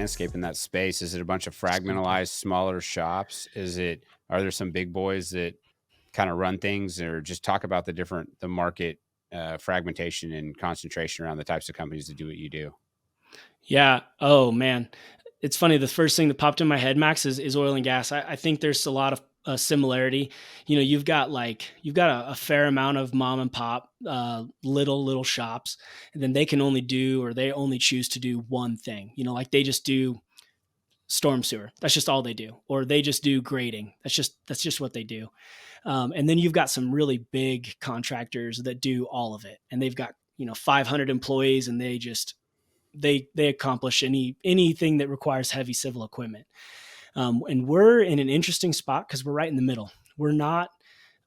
landscape in that space? Is it a bunch of fragmentalized, smaller shops? Are there some big boys that kind of run things, or just talk about the market fragmentation and concentration around the types of companies that do what you do? Yeah. Oh man, it's funny. The first thing that popped in my head, Max, is oil and gas. I think there's a lot of similarity. You've got a fair amount of mom and pop, little shops, and then they can only do or they only choose to do one thing. Like they just do storm sewer. That's just all they do, or they just do grading. That's just what they do. And then you've got some really big contractors that do all of it, and they've got 500 employees, and they accomplish anything that requires heavy civil equipment. And we're in an interesting spot because we're right in the middle. We're not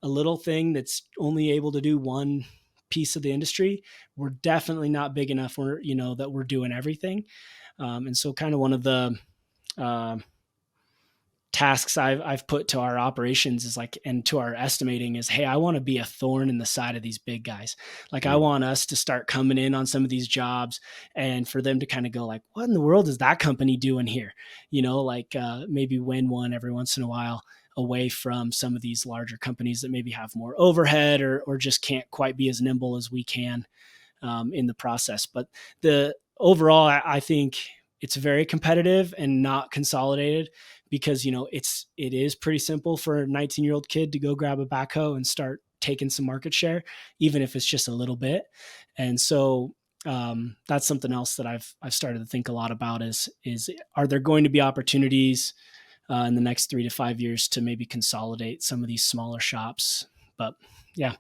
a little thing that's only able to do one piece of the industry. We're definitely not big enough where that we're doing everything. And so kind of one of the uh, tasks I've put to our operations is like, and to our estimating is, hey, I want to be a thorn in the side of these big guys. Like I Mm. want us to start coming in on some of these jobs and for them to kind of go like, what in the world is that company doing here? Maybe win one every once in a while away from some of these larger companies that maybe have more overhead or just can't quite be as nimble as we can in the process. But the overall, I think it's very competitive and not consolidated because it is pretty simple for a 19-year-old kid to go grab a backhoe and start taking some market share, even if it's just a little bit. And so that's something else that I've started to think a lot about is are there going to be opportunities in the next 3 to 5 years to maybe consolidate some of these smaller shops? But yeah.